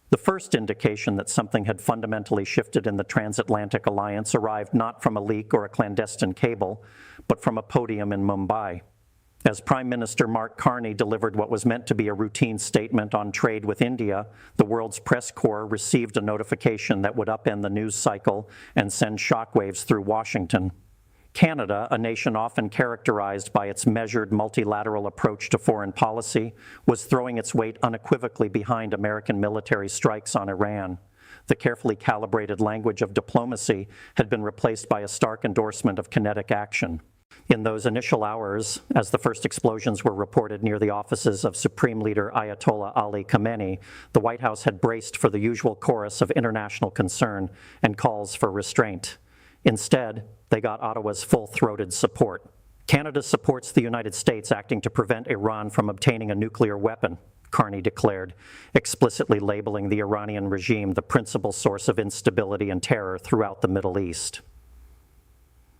The first indication that something had fundamentally shifted in the transatlantic alliance arrived not from a leak or a clandestine cable, but from a podium in Mumbai. As Prime Minister Mark Carney delivered what was meant to be a routine statement on trade with India, the world's press corps received a notification that would upend the news cycle and send shockwaves through Washington. Canada, a nation often characterized by its measured multilateral approach to foreign policy, was throwing its weight unequivocally behind American military strikes on Iran. The carefully calibrated language of diplomacy had been replaced by a stark endorsement of kinetic action. In those initial hours, as the first explosions were reported near the offices of Supreme Leader Ayatollah Ali Khamenei, the White House had braced for the usual chorus of international concern and calls for restraint. Instead, they got Ottawa's full-throated support. Canada supports the United States acting to prevent Iran from obtaining a nuclear weapon, Carney declared, explicitly labeling the Iranian regime the principal source of instability and terror throughout the Middle East.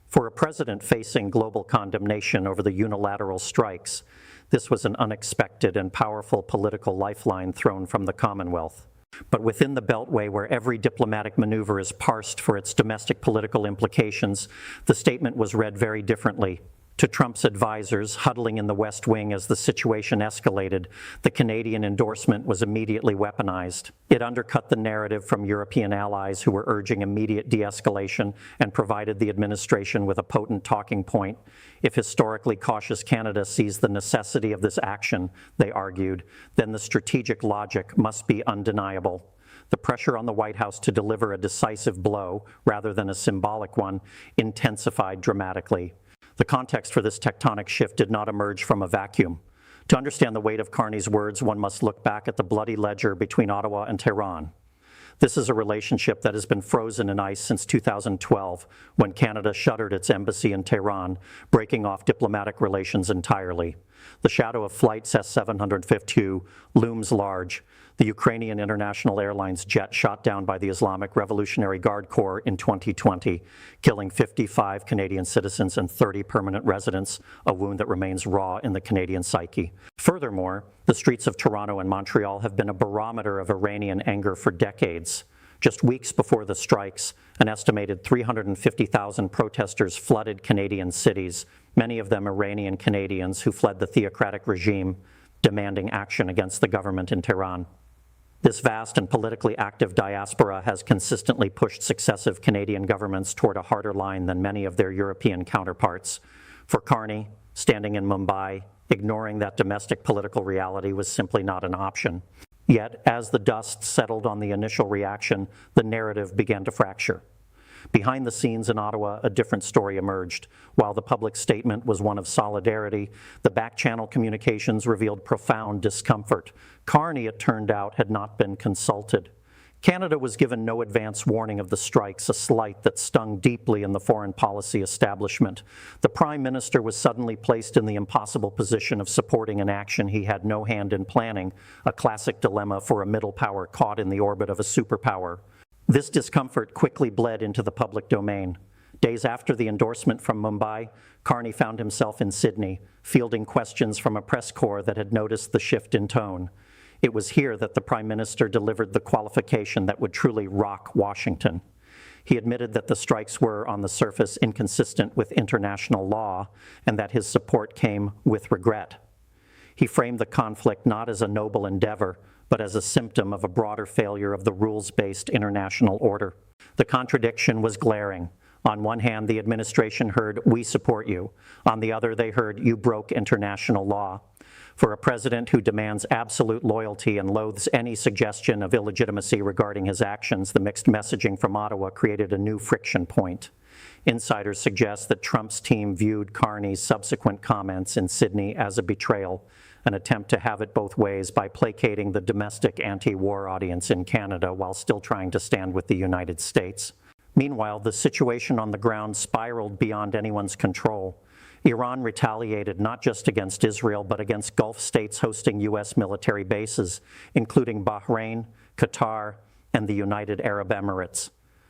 For a president facing global condemnation over the unilateral strikes, this was an unexpected and powerful political lifeline thrown from the Commonwealth. But within the Beltway, where every diplomatic maneuver is parsed for its domestic political implications, the statement was read very differently. To Trump's advisors, huddling in the West Wing as the situation escalated, the Canadian endorsement was immediately weaponized. It undercut the narrative from European allies who were urging immediate de-escalation and provided the administration with a potent talking point. If historically cautious Canada sees the necessity of this action, they argued, then the strategic logic must be undeniable. The pressure on the White House to deliver a decisive blow, rather than a symbolic one, intensified dramatically. The context for this tectonic shift did not emerge from a vacuum. To understand the weight of Carney's words, one must look back at the bloody ledger between Ottawa and Tehran. This is a relationship that has been frozen in ice since 2012, when Canada shuttered its embassy in Tehran, breaking off diplomatic relations entirely. The shadow of Flight S-752 looms large. The Ukrainian International Airlines jet shot down by the Islamic Revolutionary Guard Corps in 2020, killing 55 Canadian citizens and 30 permanent residents, a wound that remains raw in the Canadian psyche. Furthermore, the streets of Toronto and Montreal have been a barometer of Iranian anger for decades. Just weeks before the strikes, an estimated 350,000 protesters flooded Canadian cities, many of them Iranian Canadians who fled the theocratic regime, demanding action against the government in Tehran. This vast and politically active diaspora has consistently pushed successive Canadian governments toward a harder line than many of their European counterparts. For Carney, standing in Mumbai, ignoring that domestic political reality was simply not an option. Yet, as the dust settled on the initial reaction, the narrative began to fracture. Behind the scenes in Ottawa, a different story emerged. While the public statement was one of solidarity, the back-channel communications revealed profound discomfort. Carney, it turned out, had not been consulted. Canada was given no advance warning of the strikes, a slight that stung deeply in the foreign policy establishment. The Prime Minister was suddenly placed in the impossible position of supporting an action he had no hand in planning, a classic dilemma for a middle power caught in the orbit of a superpower. This discomfort quickly bled into the public domain. Days after the endorsement from Mumbai, Carney found himself in Sydney, fielding questions from a press corps that had noticed the shift in tone. It was here that the Prime Minister delivered the qualification that would truly rock Washington. He admitted that the strikes were, on the surface, inconsistent with international law, and that his support came with regret. He framed the conflict not as a noble endeavor, but as a symptom of a broader failure of the rules-based international order. The contradiction was glaring. On one hand, the administration heard, "We support you." On the other, they heard, "You broke international law." For a president who demands absolute loyalty and loathes any suggestion of illegitimacy regarding his actions, the mixed messaging from Ottawa created a new friction point. Insiders suggest that Trump's team viewed Carney's subsequent comments in Sydney as a betrayal, an attempt to have it both ways by placating the domestic anti-war audience in Canada while still trying to stand with the United States. Meanwhile, the situation on the ground spiraled beyond anyone's control. Iran retaliated not just against Israel, but against Gulf states hosting U.S. military bases, including Bahrain, Qatar, and the United Arab Emirates.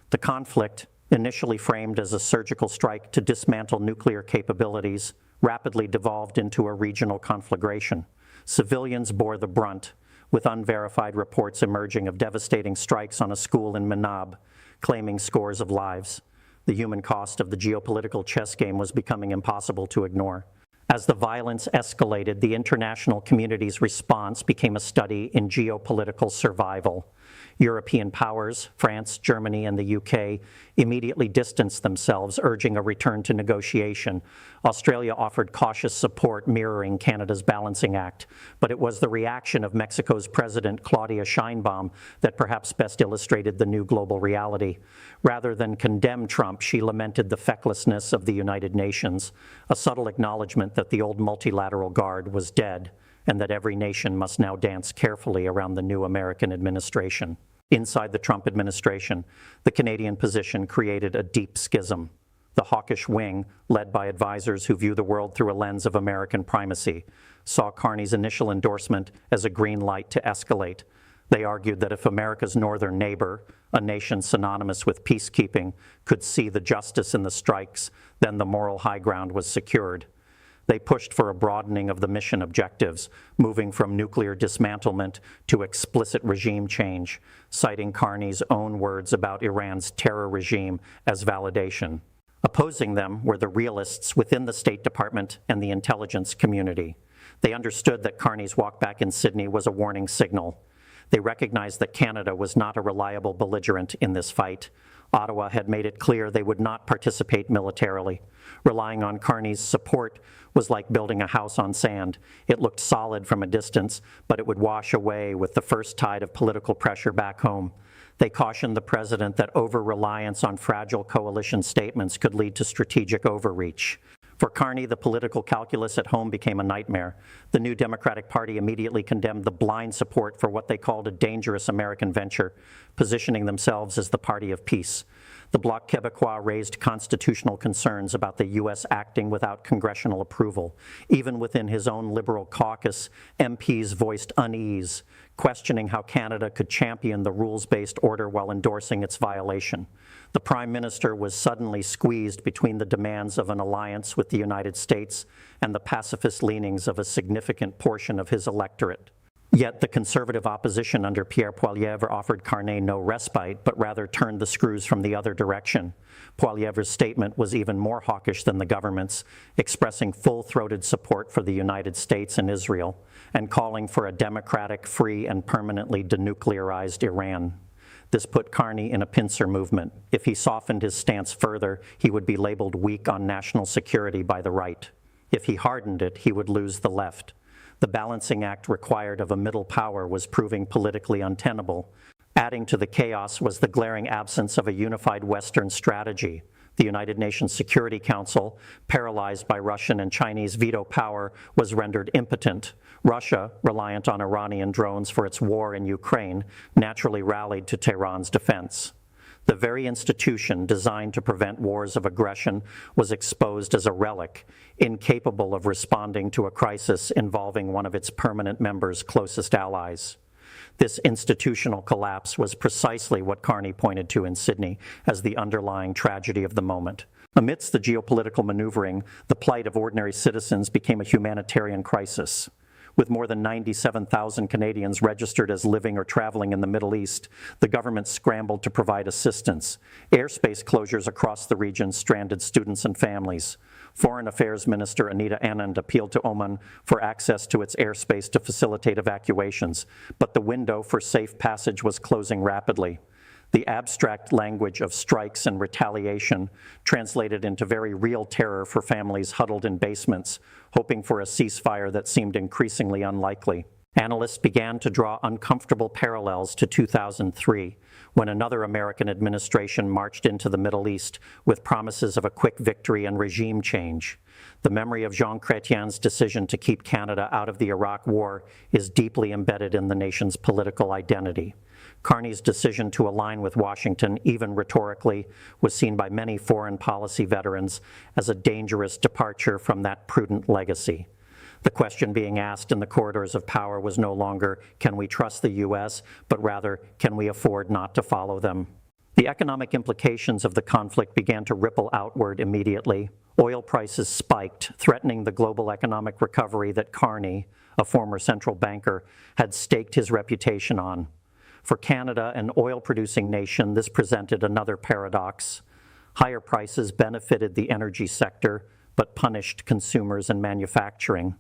The conflict, initially framed as a surgical strike to dismantle nuclear capabilities, rapidly devolved into a regional conflagration. Civilians bore the brunt, with unverified reports emerging of devastating strikes on a school in Manab, claiming scores of lives. The human cost of the geopolitical chess game was becoming impossible to ignore. As the violence escalated, the international community's response became a study in geopolitical survival. European powers, France, Germany, and the UK, immediately distanced themselves, urging a return to negotiation. Australia offered cautious support mirroring Canada's balancing act, but it was the reaction of Mexico's President Claudia Sheinbaum that perhaps best illustrated the new global reality. Rather than condemn Trump, she lamented the fecklessness of the United Nations, a subtle acknowledgement that the old multilateral guard was dead, and that every nation must now dance carefully around the new American administration. Inside the Trump administration, the Canadian position created a deep schism. The hawkish wing, led by advisors who view the world through a lens of American primacy, saw Carney's initial endorsement as a green light to escalate. They argued that if America's northern neighbor, a nation synonymous with peacekeeping, could see the justice in the strikes, then the moral high ground was secured. They pushed for a broadening of the mission objectives, moving from nuclear dismantlement to explicit regime change, citing Carney's own words about Iran's terror regime as validation. Opposing them were the realists within the State Department and the intelligence community. They understood that Carney's walk back in Sydney was a warning signal. They recognized that Canada was not a reliable belligerent in this fight. Ottawa had made it clear they would not participate militarily. Relying on Carney's support was like building a house on sand. It looked solid from a distance, but it would wash away with the first tide of political pressure back home. They cautioned the president that over-reliance on fragile coalition statements could lead to strategic overreach. For Carney, the political calculus at home became a nightmare. The New Democratic Party immediately condemned the blind support for what they called a dangerous American venture, positioning themselves as the party of peace. The Bloc Québécois raised constitutional concerns about the U.S. acting without congressional approval. Even within his own Liberal caucus, MPs voiced unease, questioning how Canada could champion the rules-based order while endorsing its violation. The Prime Minister was suddenly squeezed between the demands of an alliance with the United States and the pacifist leanings of a significant portion of his electorate. Yet the conservative opposition under Pierre Poilievre offered Carney no respite, but rather turned the screws from the other direction. Poilievre's statement was even more hawkish than the government's, expressing full-throated support for the United States and Israel, and calling for a democratic, free, and permanently denuclearized Iran. This put Carney in a pincer movement. If he softened his stance further, he would be labeled weak on national security by the right. If he hardened it, he would lose the left. The balancing act required of a middle power was proving politically untenable. Adding to the chaos was the glaring absence of a unified Western strategy. The United Nations Security Council, paralyzed by Russian and Chinese veto power, was rendered impotent. Russia, reliant on Iranian drones for its war in Ukraine, naturally rallied to Tehran's defense. The very institution designed to prevent wars of aggression was exposed as a relic, incapable of responding to a crisis involving one of its permanent members' closest allies. This institutional collapse was precisely what Carney pointed to in Sydney as the underlying tragedy of the moment. Amidst the geopolitical maneuvering, the plight of ordinary citizens became a humanitarian crisis. With more than 97,000 Canadians registered as living or traveling in the Middle East, the government scrambled to provide assistance. Airspace closures across the region stranded students and families. Foreign Affairs Minister Anita Anand appealed to Oman for access to its airspace to facilitate evacuations, but the window for safe passage was closing rapidly. The abstract language of strikes and retaliation translated into very real terror for families huddled in basements, hoping for a ceasefire that seemed increasingly unlikely. Analysts began to draw uncomfortable parallels to 2003, when another American administration marched into the Middle East with promises of a quick victory and regime change. The memory of Jean Chrétien's decision to keep Canada out of the Iraq War is deeply embedded in the nation's political identity. Carney's decision to align with Washington, even rhetorically, was seen by many foreign policy veterans as a dangerous departure from that prudent legacy. The question being asked in the corridors of power was no longer, can we trust the U.S., but rather, can we afford not to follow them? The economic implications of the conflict began to ripple outward immediately. Oil prices spiked, threatening the global economic recovery that Carney, a former central banker, had staked his reputation on. For Canada, an oil-producing nation, this presented another paradox. Higher prices benefited the energy sector, but punished consumers and manufacturing.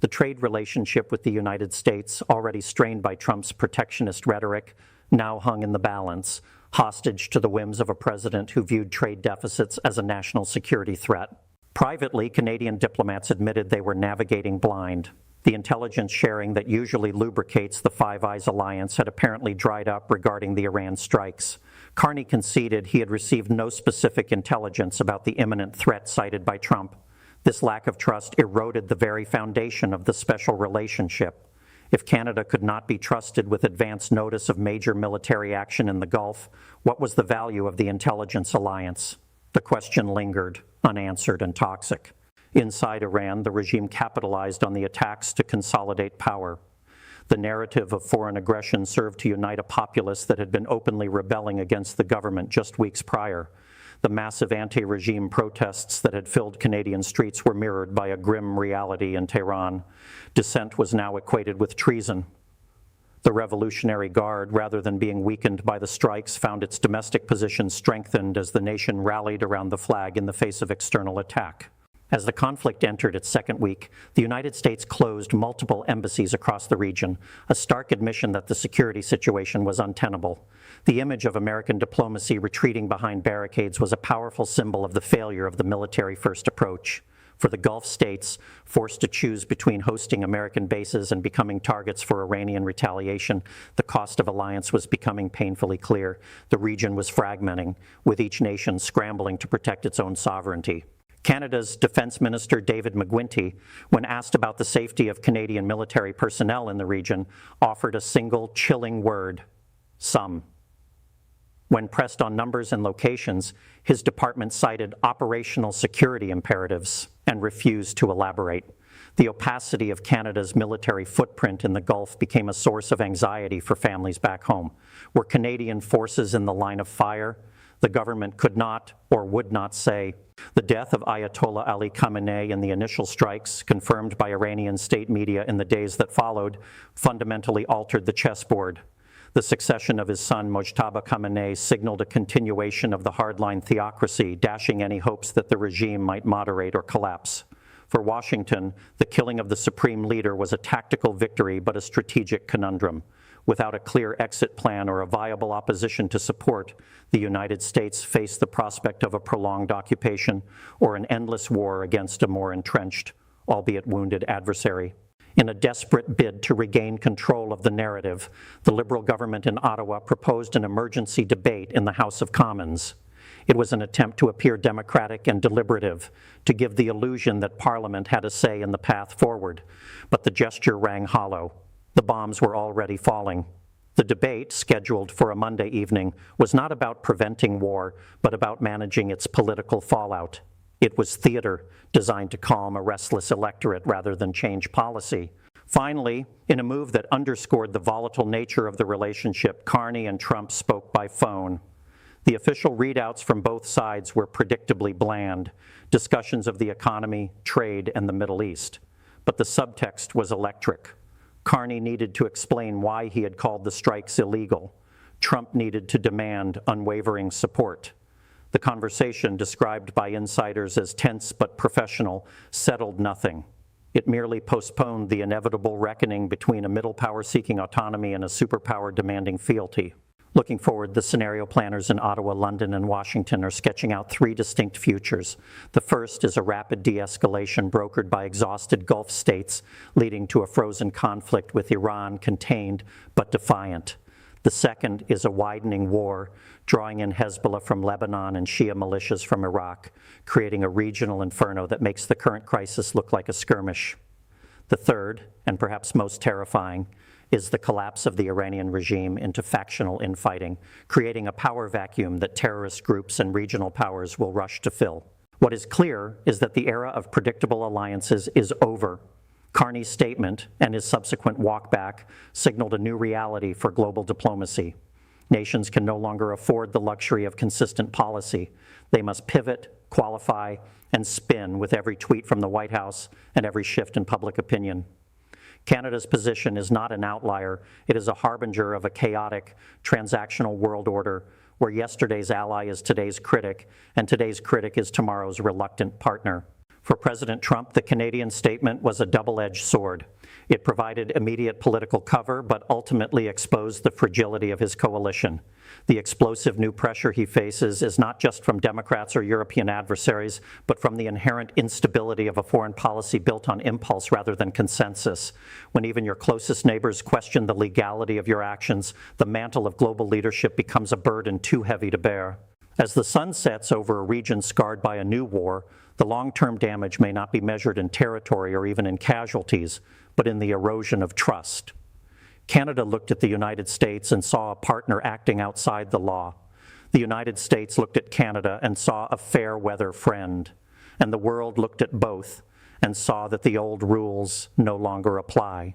The trade relationship with the United States, already strained by Trump's protectionist rhetoric, now hung in the balance, hostage to the whims of a president who viewed trade deficits as a national security threat. Privately, Canadian diplomats admitted they were navigating blind. The intelligence sharing that usually lubricates the Five Eyes alliance had apparently dried up regarding the Iran strikes. Carney conceded he had received no specific intelligence about the imminent threat cited by Trump. This lack of trust eroded the very foundation of the special relationship. If Canada could not be trusted with advance notice of major military action in the Gulf, what was the value of the intelligence alliance? The question lingered, unanswered and toxic. Inside Iran, the regime capitalized on the attacks to consolidate power. The narrative of foreign aggression served to unite a populace that had been openly rebelling against the government just weeks prior. The massive anti-regime protests that had filled Canadian streets were mirrored by a grim reality in Tehran. Dissent was now equated with treason. The Revolutionary Guard, rather than being weakened by the strikes, found its domestic position strengthened as the nation rallied around the flag in the face of external attack. As the conflict entered its second week, the United States closed multiple embassies across the region, a stark admission that the security situation was untenable. The image of American diplomacy retreating behind barricades was a powerful symbol of the failure of the military-first approach. For the Gulf states, forced to choose between hosting American bases and becoming targets for Iranian retaliation, the cost of alliance was becoming painfully clear. The region was fragmenting, with each nation scrambling to protect its own sovereignty. Canada's Defence Minister David McGuinty, when asked about the safety of Canadian military personnel in the region, offered a single chilling word: some. When pressed on numbers and locations, his department cited operational security imperatives and refused to elaborate. The opacity of Canada's military footprint in the Gulf became a source of anxiety for families back home. Were Canadian forces in the line of fire? The government could not or would not say. The death of Ayatollah Ali Khamenei and the initial strikes, confirmed by Iranian state media in the days that followed, fundamentally altered the chessboard. The succession of his son, Mojtaba Khamenei, signaled a continuation of the hardline theocracy, dashing any hopes that the regime might moderate or collapse. For Washington, the killing of the supreme leader was a tactical victory but a strategic conundrum. Without a clear exit plan or a viable opposition to support, the United States faced the prospect of a prolonged occupation or an endless war against a more entrenched, albeit wounded, adversary. In a desperate bid to regain control of the narrative, the Liberal government in Ottawa proposed an emergency debate in the House of Commons. It was an attempt to appear democratic and deliberative, to give the illusion that Parliament had a say in the path forward. But the gesture rang hollow. The bombs were already falling. The debate, scheduled for a Monday evening, was not about preventing war, but about managing its political fallout. It was theater, designed to calm a restless electorate rather than change policy. Finally, in a move that underscored the volatile nature of the relationship, Carney and Trump spoke by phone. The official readouts from both sides were predictably bland, discussions of the economy, trade, and the Middle East. But the subtext was electric. Carney needed to explain why he had called the strikes illegal. Trump needed to demand unwavering support. The conversation, described by insiders as tense but professional, settled nothing. It merely postponed the inevitable reckoning between a middle power seeking autonomy and a superpower demanding fealty. Looking forward, the scenario planners in Ottawa, London, and Washington are sketching out three distinct futures. The first is a rapid de-escalation brokered by exhausted Gulf states, leading to a frozen conflict with Iran, contained but defiant. The second is a widening war, drawing in Hezbollah from Lebanon and Shia militias from Iraq, creating a regional inferno that makes the current crisis look like a skirmish. The third, and perhaps most terrifying, is the collapse of the Iranian regime into factional infighting, creating a power vacuum that terrorist groups and regional powers will rush to fill. What is clear is that the era of predictable alliances is over. Carney's statement and his subsequent walkback signaled a new reality for global diplomacy. Nations can no longer afford the luxury of consistent policy. They must pivot, qualify, and spin with every tweet from the White House and every shift in public opinion. Canada's position is not an outlier. It is a harbinger of a chaotic, transactional world order where yesterday's ally is today's critic, and today's critic is tomorrow's reluctant partner. For President Trump, the Canadian statement was a double-edged sword. It provided immediate political cover, but ultimately exposed the fragility of his coalition. The explosive new pressure he faces is not just from Democrats or European adversaries, but from the inherent instability of a foreign policy built on impulse rather than consensus. When even your closest neighbors question the legality of your actions, the mantle of global leadership becomes a burden too heavy to bear. As the sun sets over a region scarred by a new war, the long-term damage may not be measured in territory or even in casualties, but in the erosion of trust. Canada looked at the United States and saw a partner acting outside the law. The United States looked at Canada and saw a fair-weather friend. And the world looked at both and saw that the old rules no longer apply.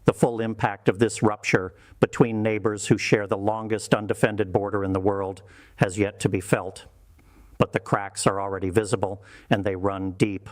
The full impact of this rupture between neighbors who share the longest undefended border in the world has yet to be felt. But the cracks are already visible, and they run deep.